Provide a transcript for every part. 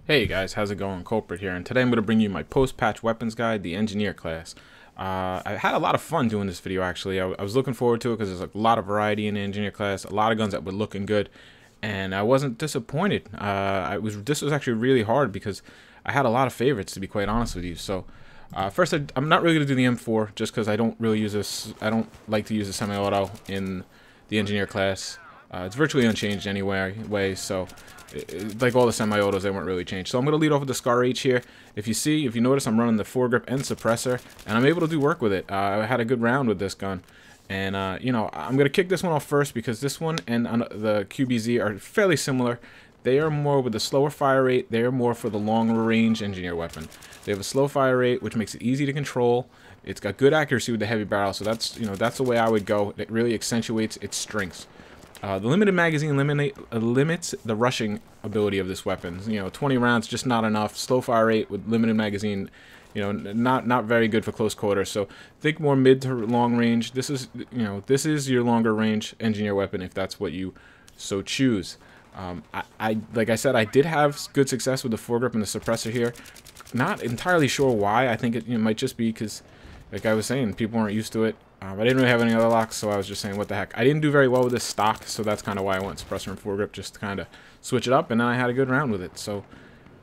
Hey guys, how's it going? Culprit here, and today I'm going to bring you my post-patch weapons guide, the Engineer class. I had a lot of fun doing this video actually. I was looking forward to it because there's a lot of variety in the Engineer class, a lot of guns that were looking good, and I wasn't disappointed. This was actually really hard because I had a lot of favorites, to be quite honest with you. So first, I'm not really going to do the M4 just because I don't really use this. I don't like to use the semi-auto in the Engineer class. It's virtually unchanged anyway, so like all the semi-autos, they weren't really changed. So I'm going to lead off with the Scar H here. If you notice, I'm running the foregrip and suppressor, and I'm able to do work with it. I had a good round with this gun. And, you know, I'm going to kick this one off first because this one and the QBZ are fairly similar. They are more with the slower fire rate. They are more for the longer range engineer weapon. They have a slow fire rate, which makes it easy to control. It's got good accuracy with the heavy barrel, so that's the way I would go. It really accentuates its strengths. The limited magazine limits the rushing ability of this weapon. 20 rounds just not enough. Slow fire rate with limited magazine, not very good for close quarters. So think more mid to long range. This is your longer range engineer weapon if that's what you so choose. Like I said, I did have good success with the foregrip and the suppressor here. Not entirely sure why. I think it might just be because, like I was saying, people weren't used to it. I didn't really have any other locks, so I was just saying, what the heck. I didn't do very well with this stock, so that's kind of why I went suppressor and foregrip, just to kind of switch it up, and then I had a good round with it. So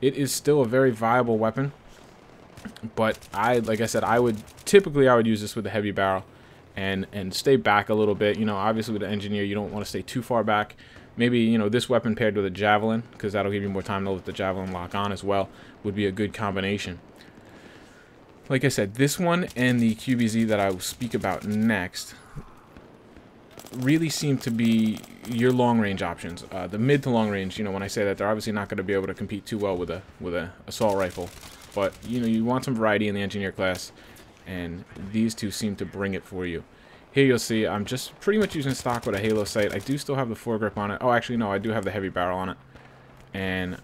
it is still a very viable weapon, but like I said, I would use this with the heavy barrel and stay back a little bit. Obviously with the engineer, you don't want to stay too far back. Maybe, this weapon paired with a javelin, because that'll give you more time to let the javelin lock on as well, would be a good combination. Like I said, this one and the QBZ that I will speak about next really seem to be your long-range options. The mid to long range, when I say that, they're obviously not going to be able to compete too well with a assault rifle. But, you want some variety in the engineer class, and these two seem to bring it for you. Here you'll see I'm just pretty much using stock with a halo sight. I do still have the foregrip on it. Oh, actually, no, I do have the heavy barrel on it. And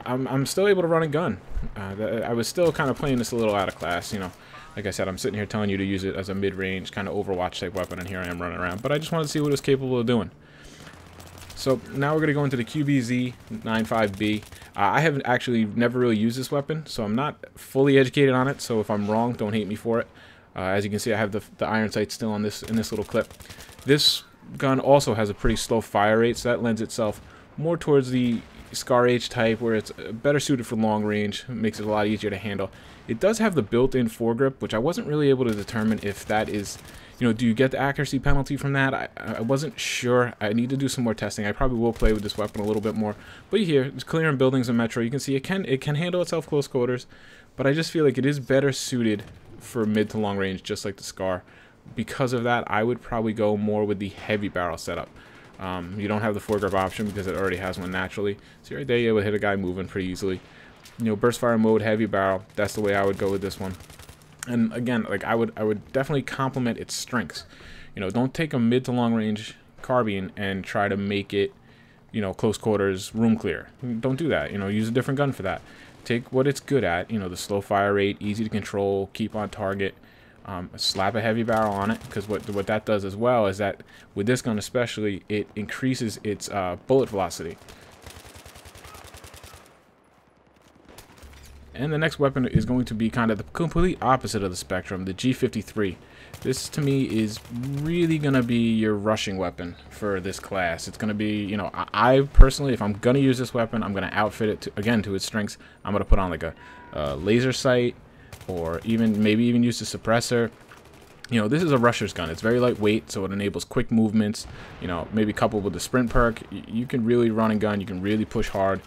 I'm still able to run a gun. I was still kind of playing this a little out of class, Like I said, I'm sitting here telling you to use it as a mid-range kind of Overwatch type weapon, and here I am running around. But I just wanted to see what it was capable of doing. So now we're going to go into the QBZ 95B. I have actually never really used this weapon, so I'm not fully educated on it. So if I'm wrong, don't hate me for it. As you can see, I have the iron sight still on in this little clip. This gun also has a pretty slow fire rate, so that lends itself more towards the Scar H type, where it's better suited for long range, makes it a lot easier to handle. It does have the built-in foregrip, which I wasn't really able to determine if that is, do you get the accuracy penalty from that? I wasn't sure. I need to do some more testing. I probably will play with this weapon a little bit more. But here, it's clearing buildings in Metro. You can see it can handle itself close quarters, but I just feel like it is better suited for mid to long range, just like the Scar. Because of that, I would probably go more with the heavy barrel setup. You don't have the foregrip option because it already has one naturally. So right there, you're able to hit a guy moving pretty easily. Burst fire mode, heavy barrel. That's the way I would go with this one. And again, like I would definitely complement its strengths. Don't take a mid to long range carbine and try to make it, close quarters, room clear. Don't do that. Use a different gun for that. Take what it's good at. The slow fire rate, easy to control, keep on target. Slap a heavy barrel on it, because what that does as well is that with this gun especially, it increases its bullet velocity. And the next weapon is going to be kind of the complete opposite of the spectrum, the G53. This to me is really going to be your rushing weapon for this class. It's going to be, I personally, if I'm going to use this weapon, I'm going to outfit it to its strengths. I'm going to put on like a laser sight, or maybe even use the suppressor. This is a rusher's gun. It's very lightweight, so it enables quick movements. Maybe coupled with the sprint perk, you can really run and gun. You can really push hard.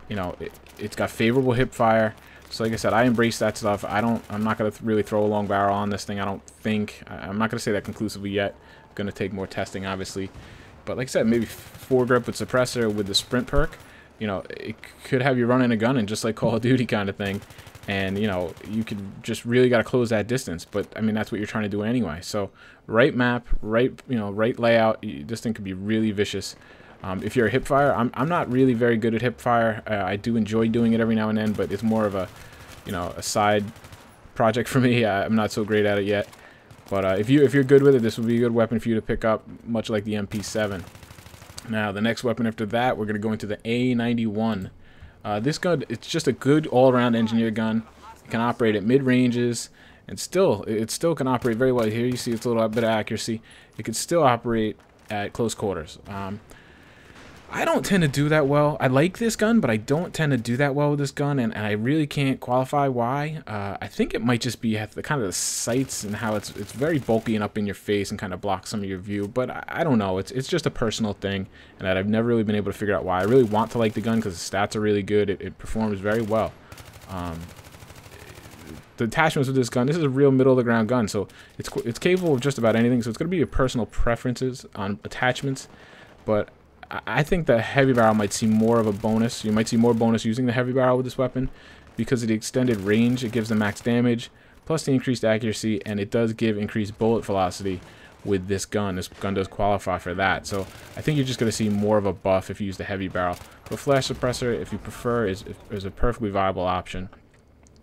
It's got favorable hip fire. So like I said, I embrace that stuff. I'm not gonna really throw a long barrel on this thing. I don't think. I'm not gonna say that conclusively yet. I'm gonna take more testing, obviously. But like I said, maybe foregrip with suppressor with the sprint perk. It could have you running a gun and just like Call of Duty kind of thing. And, you could just really got to close that distance. But, I mean, that's what you're trying to do anyway. So, right map, right layout, this thing could be really vicious. If you're a hip fire, I'm not really very good at hip fire. I do enjoy doing it every now and then, but it's more of a, a side project for me. I'm not so great at it yet. But if you're good with it, this would be a good weapon for you to pick up, much like the MP7. Now, the next weapon after that, we're going to go into the A91. This gun, it's just a good all-around engineer gun. It can operate at mid-ranges, and it still can operate very well. Here you see it's a little bit of accuracy. It can still operate at close quarters. I don't tend to do that well. I like this gun, but I don't tend to do that well with this gun, and I really can't qualify why. I think it might just be the kind of the sights and how it's very bulky and up in your face and kind of blocks some of your view, but I don't know. It's just a personal thing, and that I've never really been able to figure out why. I really want to like the gun because the stats are really good. It performs very well. The attachments with this gun, this is a real middle-of-the-ground gun, so it's capable of just about anything, so it's going to be your personal preferences on attachments, but I think the heavy barrel might see more of a bonus. You might see more bonus using the heavy barrel with this weapon because of the extended range. It gives the max damage, plus the increased accuracy, and it does give increased bullet velocity with this gun. This gun does qualify for that, so I think you're just going to see more of a buff if you use the heavy barrel. But flash suppressor, if you prefer, is a perfectly viable option.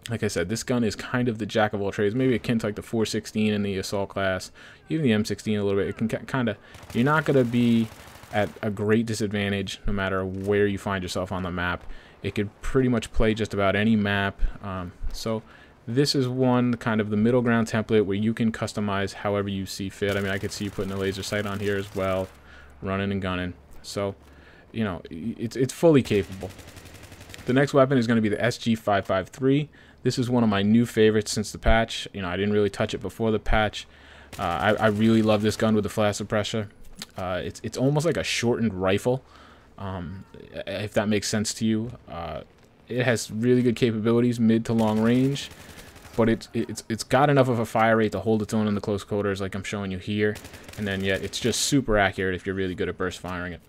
Like I said, this gun is kind of the jack of all trades, maybe akin to like the 416 in the assault class, even the M16 a little bit. It can kind of, you're not going to be at a great disadvantage no matter where you find yourself on the map. It could pretty much play just about any map. So this is one kind of the middle ground template where you can customize however you see fit. I mean, I could see you putting a laser sight on here as well, running and gunning. So, you know, it's fully capable. The next weapon is going to be the SG553. This is one of my new favorites since the patch. You know, I didn't really touch it before the patch. I really love this gun with the flash suppressor. It's almost like a shortened rifle, if that makes sense to you. It has really good capabilities, mid to long range, but it's got enough of a fire rate to hold its own in the close quarters, like I'm showing you here, and then yet it's just super accurate if you're really good at burst firing it.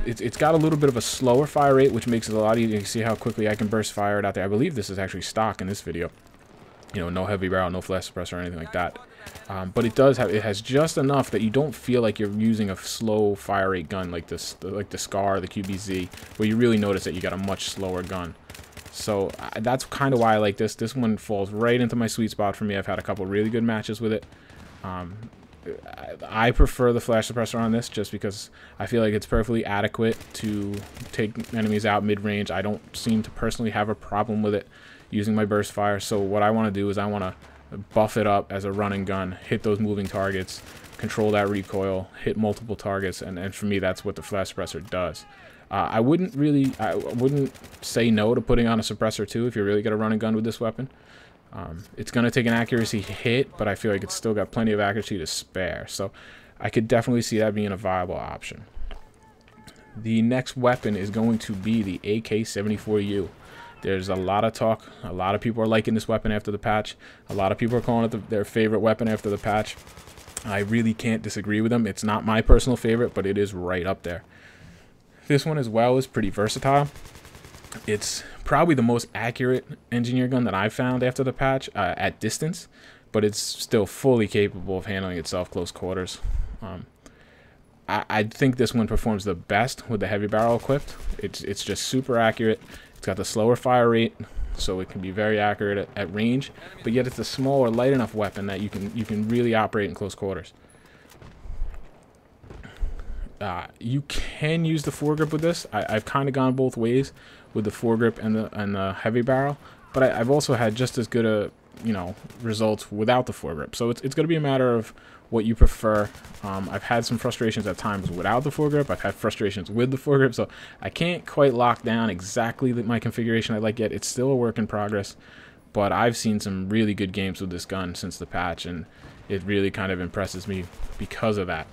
It's got a little bit of a slower fire rate, which makes it a lot easier. You can see how quickly I can burst fire it out there. I believe this is actually stock in this video. You know, no heavy barrel, no flash suppressor or anything like that. But it has just enough that you don't feel like you're using a slow fire rate gun like this, like the Scar, the QBZ, where you really notice that you got a much slower gun. So that's kind of why I like this. This one falls right into my sweet spot for me. I've had a couple really good matches with it. I prefer the flash suppressor on this just because I feel like it's perfectly adequate to take enemies out mid-range. I don't seem to personally have a problem with it using my burst fire. So what I want to do is I want to buff it up as a running gun, hit those moving targets, control that recoil, hit multiple targets, and for me that's what the flash suppressor does. I wouldn't say no to putting on a suppressor too if you're really going to run a gun with this weapon. It's going to take an accuracy hit, but I feel like it's still got plenty of accuracy to spare. So I could definitely see that being a viable option. The next weapon is going to be the AK-74U. There's a lot of talk. A lot of people are liking this weapon after the patch. A lot of people are calling it their favorite weapon after the patch. I really can't disagree with them. It's not my personal favorite, but it is right up there. This one as well is pretty versatile. It's probably the most accurate engineer gun that I've found after the patch at distance, but it's still fully capable of handling itself close quarters. I think this one performs the best with the heavy barrel equipped. It's just super accurate. It's got the slower fire rate, so it can be very accurate at range, but yet it's a small or light enough weapon that you can really operate in close quarters. You can use the foregrip with this. I've kind of gone both ways with the foregrip and the heavy barrel, but I've also had just as good results without the foregrip. So it's going to be a matter of what you prefer. I've had some frustrations at times without the foregrip. I've had frustrations with the foregrip, so I can't quite lock down exactly my configuration I like yet. It's still a work in progress, but I've seen some really good games with this gun since the patch, and it really kind of impresses me because of that.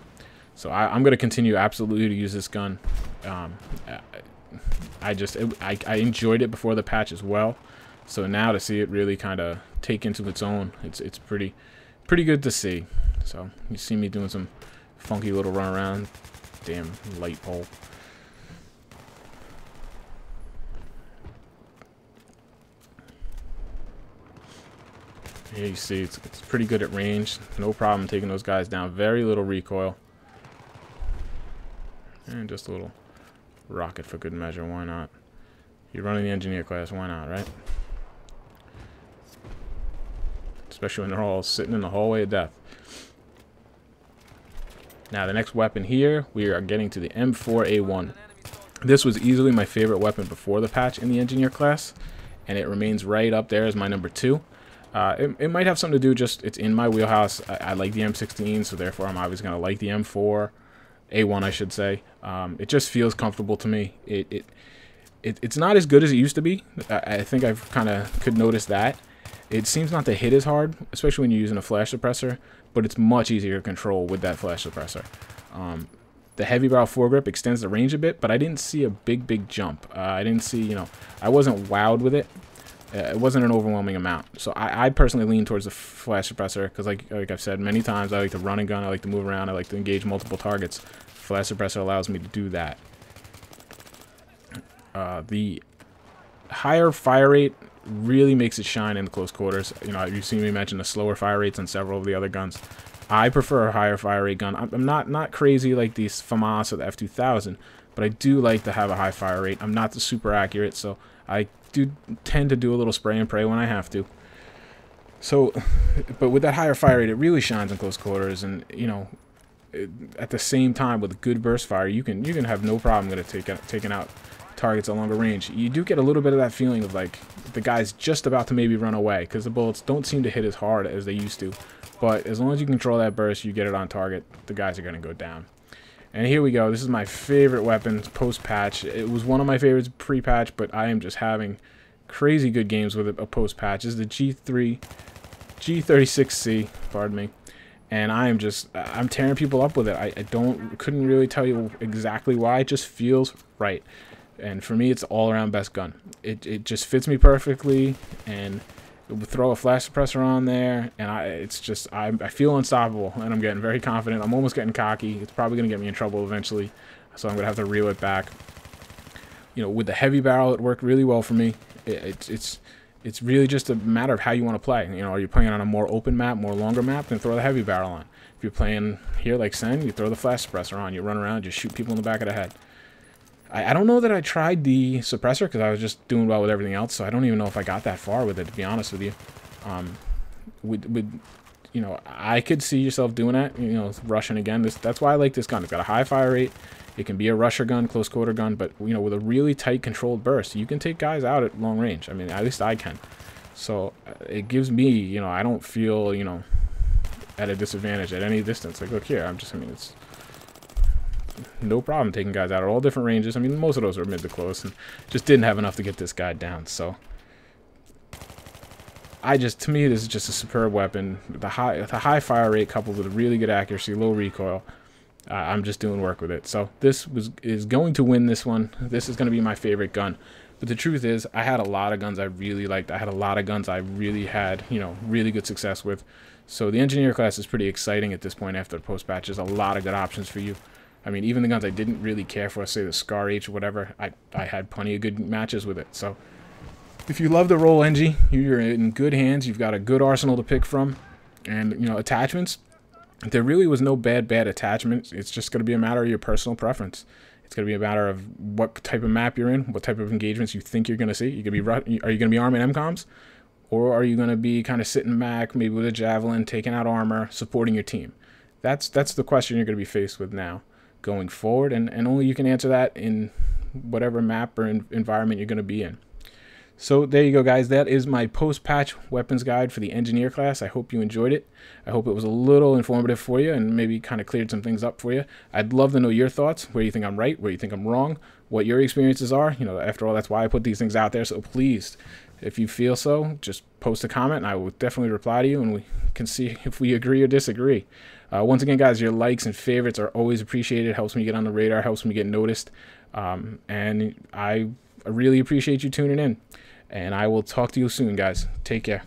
So I'm going to continue absolutely to use this gun. I enjoyed it before the patch as well. So now to see it really kind of take into its own, it's pretty good to see. So you see me doing some funky little run around. Damn light pole. Here you see it's pretty good at range. No problem taking those guys down. Very little recoil. And just a little rocket for good measure. Why not? You're running the engineer class. Why not, right? Especially when they're all sitting in the hallway of death. Now the next weapon here, we are getting to the M4A1. This was easily my favorite weapon before the patch in the engineer class, and it remains right up there as my number 2. It might have something to do, just it's in my wheelhouse. I like the M16, so therefore I'm obviously going to like the M4, A1 I should say. It just feels comfortable to me. It's not as good as it used to be. I think I've kind of could notice that. It seems not to hit as hard, especially when you're using a flash suppressor, but it's much easier to control with that flash suppressor. The heavy barrel foregrip extends the range a bit, but I didn't see a big jump. I didn't see, you know, I wasn't wowed with it. It wasn't an overwhelming amount. So I personally lean towards the flash suppressor because, like I've said many times, I like to run and gun, I like to move around, I like to engage multiple targets. Flash suppressor allows me to do that. The higher fire rate really makes it shine in the close quarters. You know, you've seen me mention the slower fire rates on several of the other guns. I prefer a higher fire rate gun. I'm not crazy like the FAMAS or the F2000, but I do like to have a high fire rate. I'm not super accurate, so I do tend to do a little spray and pray when I have to. So, but with that higher fire rate, it really shines in close quarters, and you know, at the same time with good burst fire, you can have no problem with it taking out targets at longer range. You do get a little bit of that feeling of like the guy's just about to maybe run away because the bullets don't seem to hit as hard as they used to. But as long as you control that burst, you get it on target, the guys are going to go down. And here we go. This is my favorite weapon post-patch. It was one of my favorites pre-patch, but I am just having crazy good games with it post patch. This is the G36C, pardon me, and I'm tearing people up with it. I couldn't really tell you exactly why. It just feels right, and for me, it's all around best gun. It just fits me perfectly, and throw a flash suppressor on there, and I feel unstoppable, and I'm getting very confident. I'm almost getting cocky. It's probably gonna get me in trouble eventually, so I'm gonna have to reel it back. You know, with the heavy barrel, it worked really well for me. It's really just a matter of how you want to play. You know, are you playing on a more open map, more longer map, then throw the heavy barrel on. If you're playing here like SEN, you throw the flash suppressor on. You run around, just shoot people in the back of the head. I don't know that I tried the suppressor because I was just doing well with everything else, so I don't even know if I got that far with it, to be honest with you. You know, I could see yourself doing that, you know, rushing again. That's why I like this gun. It's got a high fire rate. It can be a rusher gun, close quarter gun, but, you know, with a really tight controlled burst, you can take guys out at long range. I mean, at least I can. So it gives me, you know, I don't feel, you know, at a disadvantage at any distance. Like, look here, it's no problem taking guys out at all different ranges. I mean, most of those were mid to close, and just didn't have enough to get this guy down. So to me, this is just a superb weapon. The high fire rate coupled with a really good accuracy, low recoil. I'm just doing work with it. So this is going to win this one. This is going to be my favorite gun. But the truth is, I had a lot of guns I really liked. I had a lot of guns I really had, you know, really good success with. So the engineer class is pretty exciting at this point after the post patch. There's a lot of good options for you. I mean, even the guns I didn't really care for, say the Scar H or whatever, I had plenty of good matches with it. So if you love the roll Engie, you're in good hands. You've got a good arsenal to pick from. And, you know, attachments, there really was no bad attachment. It's just going to be a matter of your personal preference. It's going to be a matter of what type of map you're in, what type of engagements you think you're going to see. Are you going to be arming MCOMs? Or are you going to be kind of sitting back, maybe with a javelin, taking out armor, supporting your team? That's the question you're going to be faced with now going forward, and only you can answer that in whatever map or environment you're going to be in. So there you go, guys. That is my post-patch weapons guide for the engineer class. I hope you enjoyed it. I hope it was a little informative for you and maybe kind of cleared some things up for you. I'd love to know your thoughts, where you think I'm right, where you think I'm wrong, what your experiences are. You know, after all, that's why I put these things out there. So please, if you feel so, just post a comment and I will definitely reply to you, and we can see if we agree or disagree. Once again, guys, your likes and favorites are always appreciated. It helps me get on the radar, helps me get noticed. And I really appreciate you tuning in. And I will talk to you soon, guys. Take care.